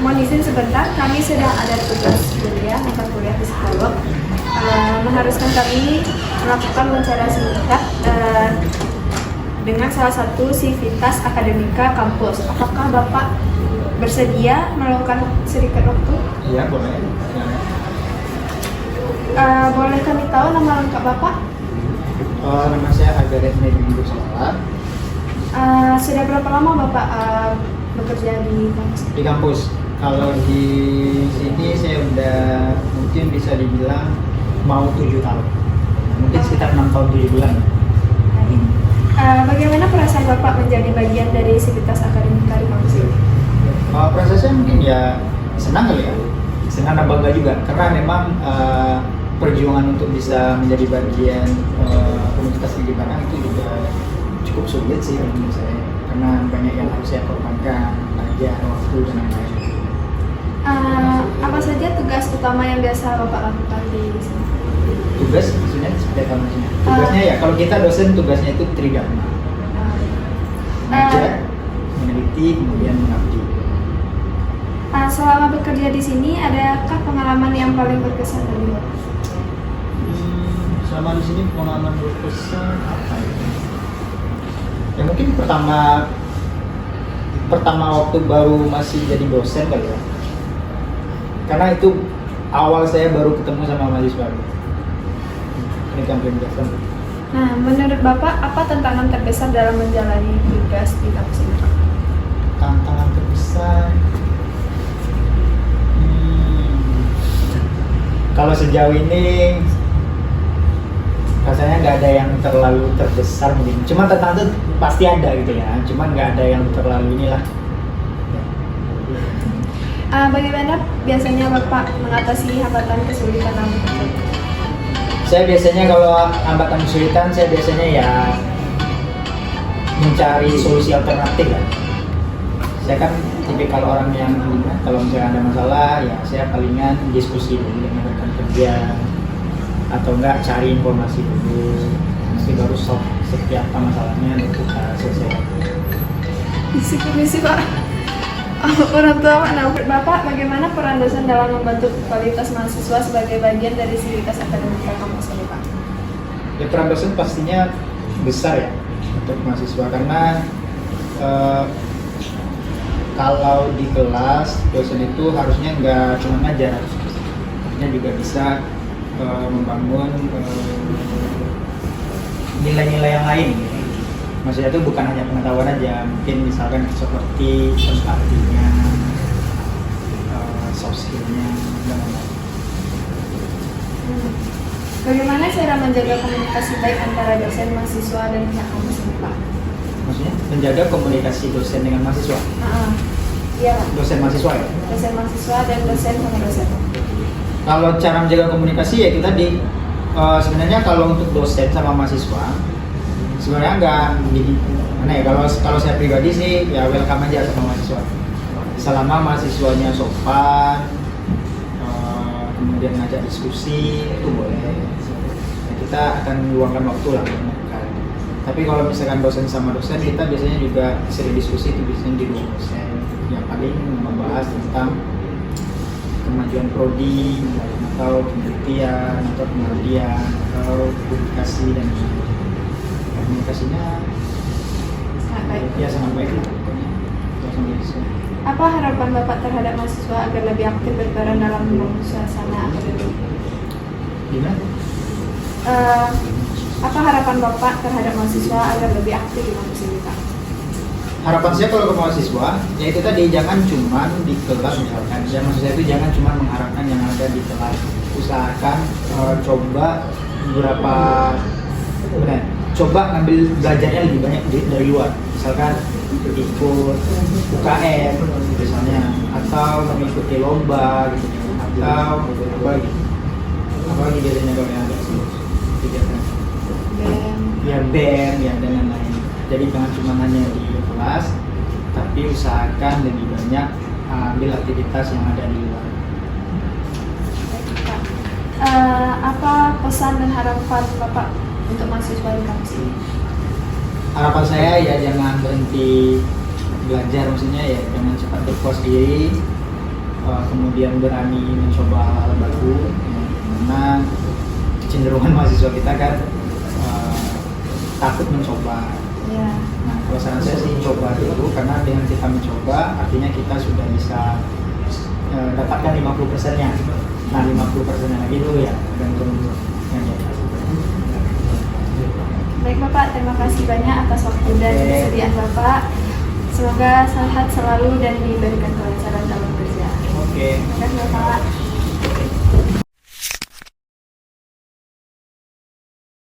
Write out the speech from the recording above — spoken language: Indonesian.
mohon izin sebentar, kami sedang ada tugas kuliah, mata kuliah psikolog. Mengharuskan kami melakukan wawancara singkat dengan salah satu sivitas akademika kampus. Apakah Bapak bersedia melakukan sedikit waktu? Iya, boleh. Boleh kami tahu nama lengkap Bapak? Nama saya Agaret Medindu Salah. Sudah berapa lama Bapak bekerja di kampus? Di kampus. Kalau di sini saya udah mungkin bisa dibilang mau 7 tahun. Mungkin sekitar 6 tahun 7 bulan. Bagaimana perasaan Bapak menjadi bagian dari sivitas akademika di kampus ini? Perasaan saya mungkin ya senang kali ya. Senang dan bangga juga karena memang perjuangan untuk bisa menjadi bagian Universitas Negeri Padang itu juga cukup sulit sih menurut saya, karena banyak yang harus saya korbankan, belajar, waktu dan lain-lain. Apa saja tugas utama yang biasa Bapak lakukan di sini? Tugas maksudnya seperti apa maksudnya? Tugasnya ya kalau kita dosen tugasnya itu tridharma. Mengajar, meneliti, kemudian mengabdi. Selama bekerja di sini, adakah pengalaman yang paling berkesan dari Bapak? Selama di sini pengalaman berkesan apa ya? Ya mungkin pertama waktu baru masih jadi dosen kali ya. Karena itu awal saya baru ketemu sama mahasiswa. Ini kan penjelasan. Nah, menurut Bapak, apa tantangan terbesar dalam menjalani tugas di kampus ini? Tantangan terbesar, kalau sejauh ini rasanya nggak ada yang terlalu terbesar mungkin. Cuma tantangan itu pasti ada gitu ya. Cuma nggak ada yang terlalu inilah. Bagaimana biasanya Bapak mengatasi hambatan kesulitan dalam bekerja? Saya biasanya kalau hambatan kesulitan, saya biasanya ya mencari solusi alternatif ya. Saya kan tipikal orang yang gimana, kalau misalnya ada masalah ya saya palingan diskusi dulu dengan rekan kerja atau enggak cari informasi dulu, nanti baru solve setiap masalahnya untuk selesai. Misi Pak. Orang tua menurut Bapak, bagaimana peran dosen dalam membantu kualitas mahasiswa sebagai bagian dari sivitas akademika kampus ini Pak? Ya peran dosen pastinya besar ya untuk mahasiswa karena kalau di kelas dosen itu harusnya nggak cuma ngajar, harusnya juga bisa membangun nilai-nilai yang lain. Maksudnya itu bukan hanya pengetahuan aja, mungkin misalkan seperti empatinya, soft skill-nya, dan lain-lain. Bagaimana cara menjaga komunikasi baik antara dosen, mahasiswa, dan pihak kampus ini Pak? Maksudnya menjaga komunikasi dosen dengan mahasiswa? Iya Pak. Dosen mahasiswa ya? Dosen mahasiswa dan dosen sama dosen. Kalau cara menjaga komunikasi ya itu tadi, sebenarnya kalau untuk dosen sama mahasiswa sebenarnya nggak gini, mana ya, kalau saya pribadi sih ya welcome aja sama mahasiswa selama mahasiswanya sopan, kemudian ngajak diskusi itu boleh ya, kita akan meluangkan waktu lah. Tapi kalau misalkan dosen sama dosen, kita biasanya juga sering diskusi itu biasanya di ruang dosen yang paling membahas tentang kemajuan prodi atau penelitian atau pengabdian atau publikasi dan komunikasinya Sangat baik. ya sangat baik. Apa harapan Bapak terhadap mahasiswa agar lebih aktif berperan dalam membangun suasana akademik? Gimana? Apa harapan Bapak terhadap mahasiswa agar lebih aktif di kampus ini Pak? Harapan saya kalau ke mahasiswa, ya itu tadi jangan cuma di kelas misalkan. Ya maksud saya itu jangan cuma mengharapkan yang ada di kelas. Usahakan coba beberapa coba ngambil belajarnya lebih banyak dari luar. Misalkan ikut UKM misalnya, atau mengikuti lomba gitu, atau apa lagi biasanya kalau yang ada kegiatan BEM ya dan lain-lain. Jadi jangan cuma hanya di kelas, tapi usahakan lebih banyak ambil aktivitas yang ada di luar. Apa pesan dan harapan Bapak untuk mahasiswa di kampus ini? Harapan saya ya jangan berhenti belajar, maksudnya ya jangan cepat berpuas diri, kemudian berani mencoba hal baru, karena kecenderungan mahasiswa kita kan takut mencoba. Ya. Nah, kalau saran saya sih coba dulu, karena dengan kita mencoba artinya kita sudah bisa dapatkan 50%-nya. Nah, 50%-nya lagi dulu ya, dan turun yang di atas. Baik Bapak, terima kasih banyak atas waktu dan kesediaan Bapak. Semoga sehat selalu dan diberikan kelancaran dalam kerja. Oke. Terima kasih Bapak.